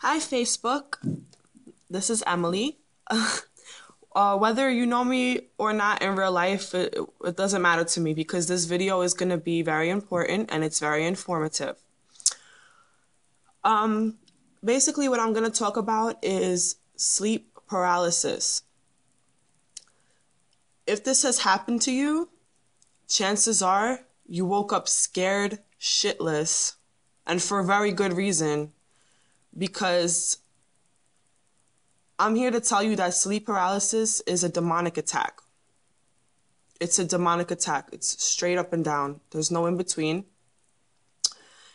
Hi, Facebook. This is Emily. Whether you know me or not in real life, it doesn't matter to me because this video is going to be very important and it's very informative. Um, Basically, what I'm going to talk about is sleep paralysis. If this has happened to you, chances are you woke up scared shitless, and for a very good reason, because I'm here to tell you that sleep paralysis is a demonic attack. It's a demonic attack. It's straight up and down. There's no in between.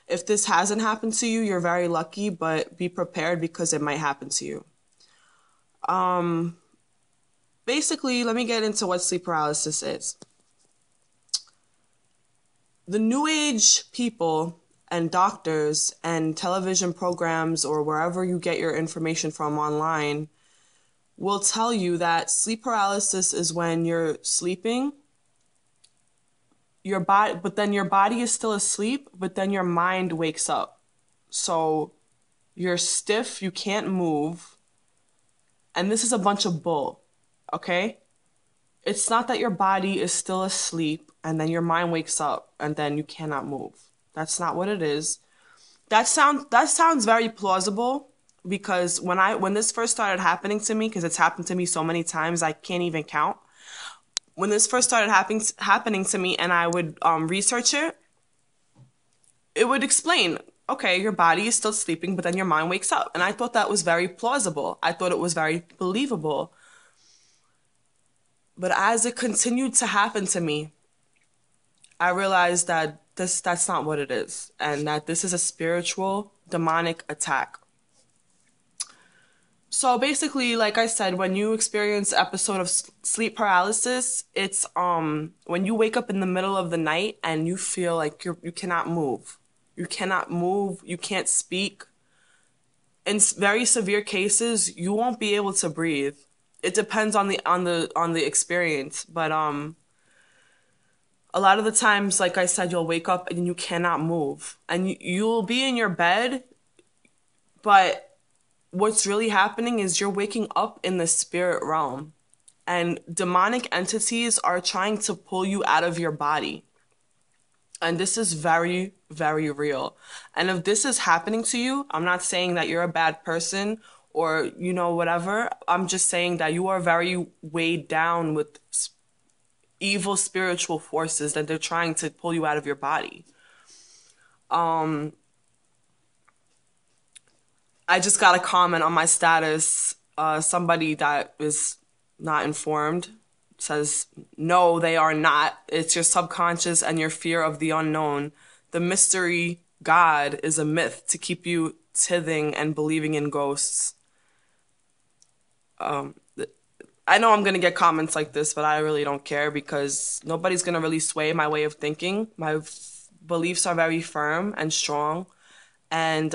If this hasn't happened to you, you're very lucky, but be prepared because it might happen to you. Basically, let me get into what sleep paralysis is. The new age people and doctors and television programs or wherever you get your information from online will tell you that sleep paralysis is when you're sleeping, but then your body is still asleep, but then your mind wakes up. So you're stiff, you can't move, and this is a bunch of bull, okay? It's not that your body is still asleep and then your mind wakes up and then you cannot move. That's not what it is. That sounds very plausible because when this first started happening to me, because it's happened to me so many times I can't even count. When this first started happening to me and I would research it, it would explain, okay, your body is still sleeping, but then your mind wakes up. And I thought that was very plausible. I thought it was very believable. But as it continued to happen to me, I realized that that's not what it is, and that this is a spiritual demonic attack. So basically, like I said, when you experience an episode of sleep paralysis, it's when you wake up in the middle of the night and you feel like you cannot move. You cannot move, you can't speak. In very severe cases, you won't be able to breathe. It depends on the experience, but a lot of the times, like I said, you'll wake up and you cannot move. And you'll be in your bed, but what's really happening is you're waking up in the spirit realm. And demonic entities are trying to pull you out of your body. And this is very, very real. And if this is happening to you, I'm not saying that you're a bad person or, whatever. I'm just saying that you are very weighed down with evil spiritual forces that they're trying to pull you out of your body. I just got a comment on my status. Somebody that is not informed says, no, they are not. It's your subconscious and your fear of the unknown. The mystery God is a myth to keep you tithing and believing in ghosts. I know I'm going to get comments like this, but I really don't care because nobody's going to really sway my way of thinking. My beliefs are very firm and strong. And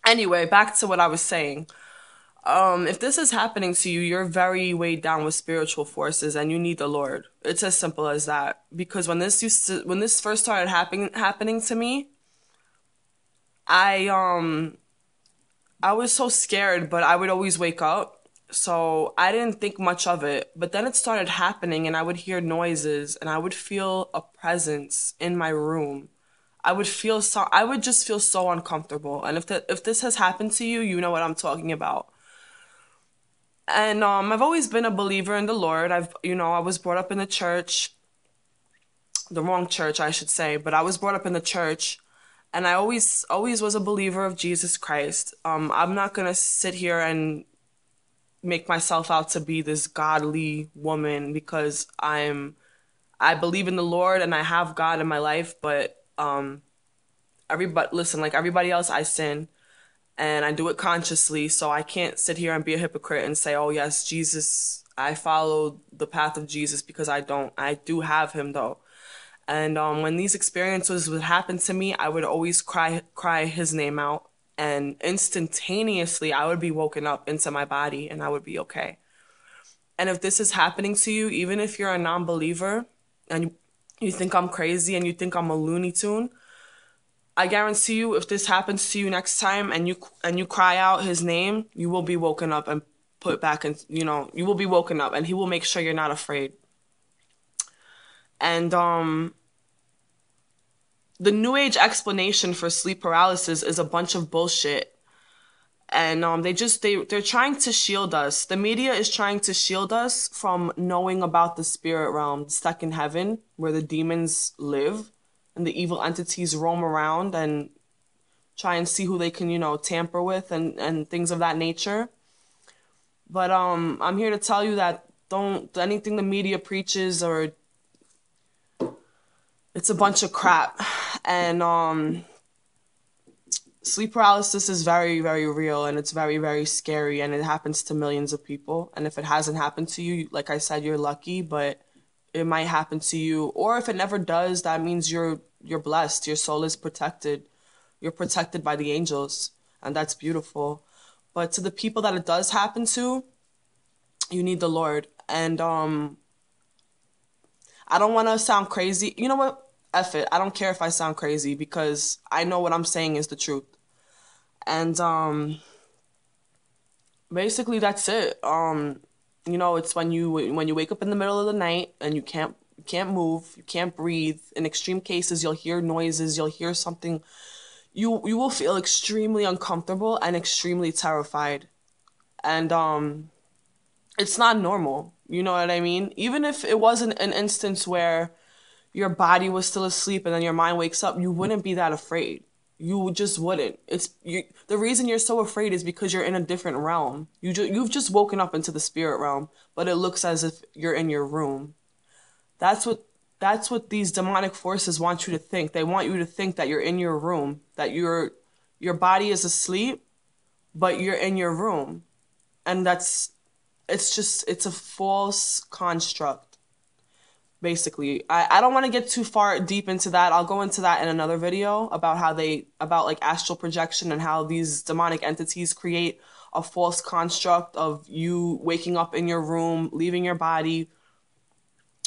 anyway, back to what I was saying. If this is happening to you, you're very weighed down with spiritual forces and you need the Lord. It's as simple as that. Because when this first started happening to me, I was so scared, but I would always wake up. So I didn't think much of it. But then it started happening and I would hear noises and I would feel a presence in my room. I would just feel so uncomfortable. And if this has happened to you, you know what I'm talking about. And I've always been a believer in the Lord. I was brought up in the church, the wrong church, I should say, but I was brought up in the church, and I always was a believer of Jesus Christ. I'm not gonna sit here and make myself out to be this godly woman because I believe in the Lord and I have God in my life, but like everybody else, I sin. And I do it consciously, so I can't sit here and be a hypocrite and say, oh yes, Jesus, I follow the path of Jesus, because I don't. I do have him though. And when these experiences would happen to me, I would always cry his name out, and instantaneously I would be woken up into my body and I would be okay. And if this is happening to you, even if you're a non-believer and you think I'm crazy and you think I'm a Looney Tune, I guarantee you, if this happens to you next time and you cry out his name, you will be woken up and put back in, you will be woken up and he will make sure you're not afraid. And the new age explanation for sleep paralysis is a bunch of bullshit. And they're trying to shield us. The media is trying to shield us from knowing about the spirit realm, the second heaven, where the demons live and the evil entities roam around and try and see who they can, tamper with and things of that nature. But I'm here to tell you that don't anything the media preaches, or it's a bunch of crap. And sleep paralysis is very, very real, and it's very, very scary, and it happens to millions of people. And if it hasn't happened to you, like I said, you're lucky, but it might happen to you. Or if it never does, that means you're blessed. Your soul is protected. You're protected by the angels, and that's beautiful. But to the people that it does happen to, you need the Lord. And I don't want to sound crazy. You know what? F it. I don't care if I sound crazy, because I know what I'm saying is the truth. And basically that's it. It's when you wake up in the middle of the night and you can't move, you can't breathe. In extreme cases, you'll hear noises, you'll hear something. You will feel extremely uncomfortable and extremely terrified. And it's not normal. You know what I mean? Even if it wasn't an instance where your body was still asleep and then your mind wakes up, you wouldn't be that afraid. You just wouldn't. The reason you're so afraid is because you're in a different realm. You've just woken up into the spirit realm, but it looks as if you're in your room. That's what these demonic forces want you to think. They want you to think that you're in your room, that your body is asleep, but you're in your room. And it's a false construct. Basically, I don't want to get too far deep into that. I'll go into that in another video about like astral projection and how these demonic entities create a false construct of you waking up in your room, leaving your body,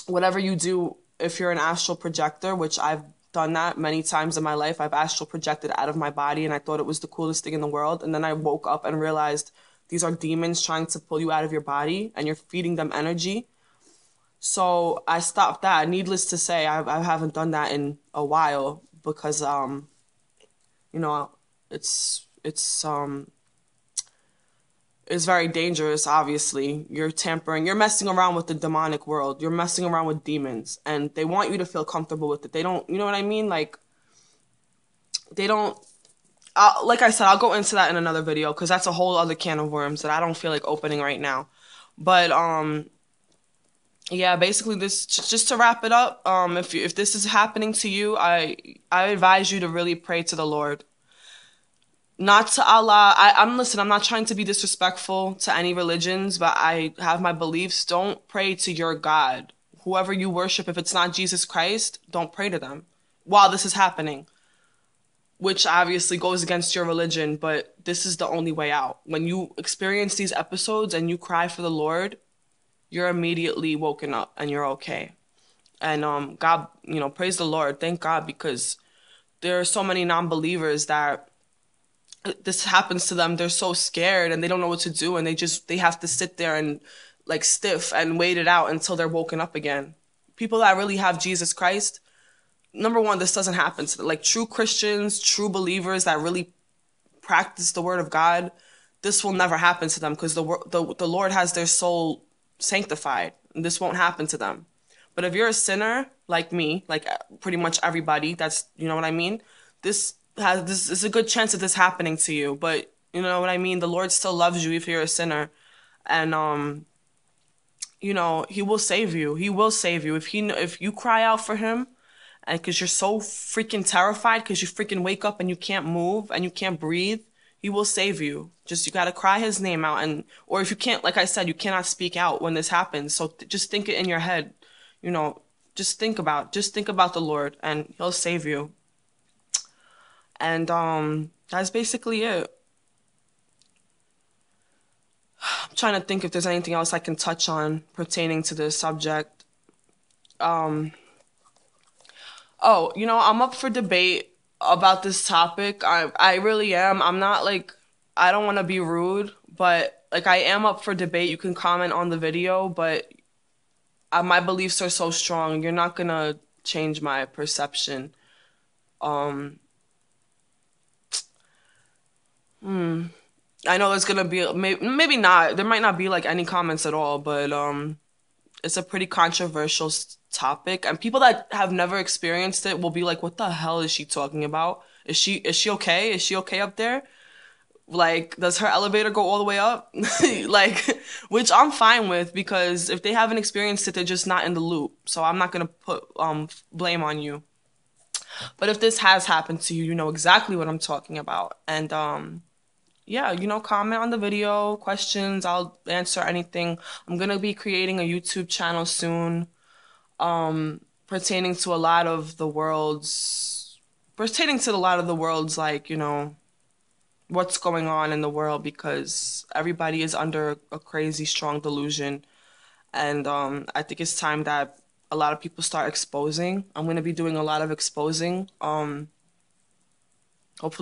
whatever you do. If you're an astral projector, which I've done that many times in my life, I've astral projected out of my body, and I thought it was the coolest thing in the world. And then I woke up and realized these are demons trying to pull you out of your body, and you're feeding them energy. So I stopped that. Needless to say, I haven't done that in a while, because it's very dangerous. Obviously, you're messing around with the demonic world. You're messing around with demons, and they want you to feel comfortable with it. They don't, you know what I mean? Like, they don't. Like I said, I'll go into that in another video, because that's a whole other can of worms that I don't feel like opening right now. But yeah, basically this, just to wrap it up, if this is happening to you, I advise you to really pray to the Lord. Not to Allah. I'm not trying to be disrespectful to any religions, but I have my beliefs. Don't pray to your God. Whoever you worship, if it's not Jesus Christ, don't pray to them while this is happening, which obviously goes against your religion, but this is the only way out. When you experience these episodes and you cry for the Lord, you're immediately woken up and you're okay. And God, praise the Lord. Thank God, because there are so many non-believers that this happens to them. They're so scared and they don't know what to do, and they have to sit there and like stiff and wait it out until they're woken up again. People that really have Jesus Christ, number one, this doesn't happen to them. Like true Christians, true believers that really practice the word of God, this will never happen to them, because the Lord has their soul sanctified, and this won't happen to them. But if you're a sinner like me, like pretty much everybody, that's, you know what I mean, this is a good chance of this happening to you. But you know what I mean, the Lord still loves you if you're a sinner, and he will save you. He will save you if you cry out for him, and because you're so freaking terrified, because you freaking wake up and you can't move and you can't breathe, he will save you. Just, you gotta cry his name out, or if you can't, like I said, you cannot speak out when this happens. So just think it in your head, just think about the Lord, and he'll save you. And that's basically it. I'm trying to think if there's anything else I can touch on pertaining to this subject. I'm up for debate. about this topic. I really am. I'm not like, I don't want to be rude, but like I am up for debate. You can comment on the video, but my beliefs are so strong. You're not gonna change my perception. Um, I know there's gonna be maybe not. There might not be like any comments at all, but it's a pretty controversial topic, and people that have never experienced it will be like, "What the hell is she talking about? Is she okay? Is she okay up there? Like, does her elevator go all the way up?" Like, which I'm fine with because if they haven't experienced it, they're just not in the loop. So I'm not gonna put blame on you. But if this has happened to you, you know exactly what I'm talking about. And yeah, comment on the video, questions, I'll answer anything. I'm gonna be creating a YouTube channel soon, pertaining to a lot of the world's like, what's going on in the world because everybody is under a crazy strong delusion. And I think it's time that a lot of people start exposing. I'm gonna be doing a lot of exposing. Hopefully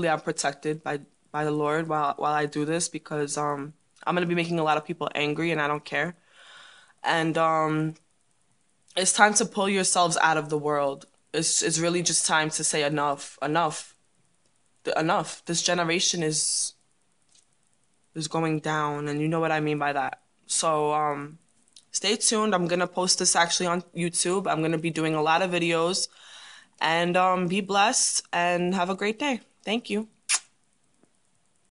I'm protected by the Lord while I do this because I'm gonna be making a lot of people angry and I don't care. And it's time to pull yourselves out of the world. It's really just time to say enough, enough, enough. This generation is going down, and you know what I mean by that. So stay tuned. I'm gonna post this actually on YouTube. I'm gonna be doing a lot of videos, and be blessed and have a great day. Thank you.